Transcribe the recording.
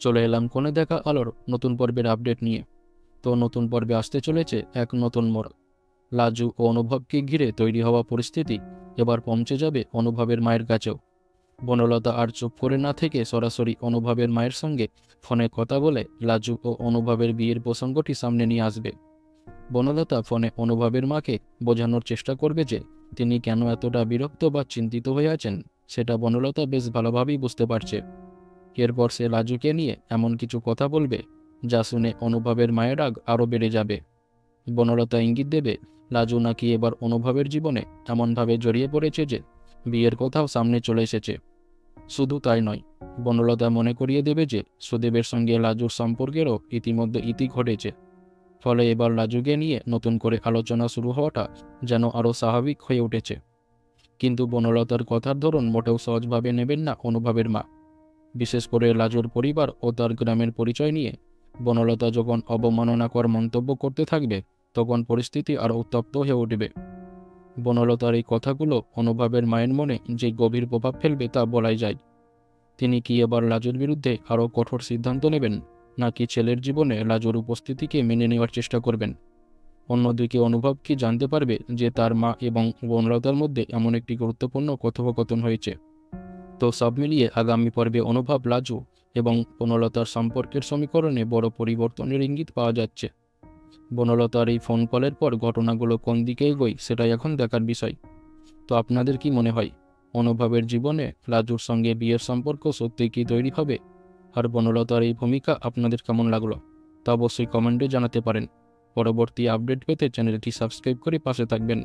চলে এলাম কোণে দেখা আলোর নতুন পর্বের আপডেট নিয়ে। তো নতুন পর্বে আসতে চলেছে এক নতুন মোড়। লাজু ও অনুভবকে ঘিরে তৈরি হওয়া পরিস্থিতি এবার পৌঁছে যাবে অনুভবের মায়ের কাছেও। বনলতা আর চুপ করে না থেকে সরাসরি অনুভবের মায়ের সঙ্গে ফোনে কথা বলে লাজু ও অনুভবের বিয়ের প্রসঙ্গটি সামনে নিয়ে আসবে। বনলতা ফোনে অনুভবের মাকে বোঝানোর চেষ্টা করবে যে তিনি কেন এতটা বিরক্ত বা চিন্তিত হয়ে আছেন, সেটা বনলতা বেশ ভালোভাবেই বুঝতে পারছে। এরপর সে লাজুকে নিয়ে এমন কিছু কথা বলবে যা শুনে অনুভবের মায়ের রাগ আরও বেড়ে যাবে। বনলতা ইঙ্গিত দেবে লাজু নাকি এবার অনুভবের জীবনে এমনভাবে জড়িয়ে পড়েছে যে বিয়ের কথাও সামনে চলে এসেছে। শুধু তাই নয়, বনলতা মনে করিয়ে দেবে যে সুদেবের সঙ্গে লাজুর সম্পর্কেরও ইতিমধ্যে ইতি ঘটেছে। ফলে এবার লাজুকে নিয়ে নতুন করে আলোচনা শুরু হওয়াটা যেন আরও স্বাভাবিক হয়ে উঠেছে। কিন্তু বনলতার কথার ধরন মোটেও সহজভাবে নেবেন না অনুভবের মা। বিশেষ করে লাজুর পরিবার ও তার গ্রামের পরিচয় নিয়ে বনলতা যখন অবমাননাকর মন্তব্য করতে থাকবে, তখন পরিস্থিতি আরও উত্তপ্ত হয়ে উঠবে। বনলতার এই কথাগুলো অনুভবের মায়ের মনে যে গভীর প্রভাব ফেলবে তা বলাই যায়। তিনি কি এবার লাজুর বিরুদ্ধে আরও কঠোর সিদ্ধান্ত নেবেন, নাকি ছেলের জীবনে লাজুর উপস্থিতিকে মেনে নেওয়ার চেষ্টা করবেন? অন্যদিকে অনুভব কি জানতে পারবে যে তার মা এবং বনলতার মধ্যে এমন একটি গুরুত্বপূর্ণ কথোপকথন হয়েছে? তো সব মিলিয়ে আগামী পর্বে অনুভব, লাজু এবং বনলতার সম্পর্কের সমীকরণে বড় পরিবর্তনের ইঙ্গিত পাওয়া যাচ্ছে। বনলতার এই ফোন কলের পর ঘটনাগুলো কোন দিকে এগোয় সেটাই এখন দেখার বিষয়। তো আপনাদের কি মনে হয়, অনুভবের জীবনে লাজুর সঙ্গে বিয়ের সম্পর্ক সত্যিই কি তৈরি হবে? আর বনলতার এই ভূমিকা আপনাদের কেমন লাগলো তা অবশ্যই কমেন্টে জানাতে পারেন। পরবর্তী আপডেট পেতে চ্যানেলটি সাবস্ক্রাইব করে পাশে থাকবেন।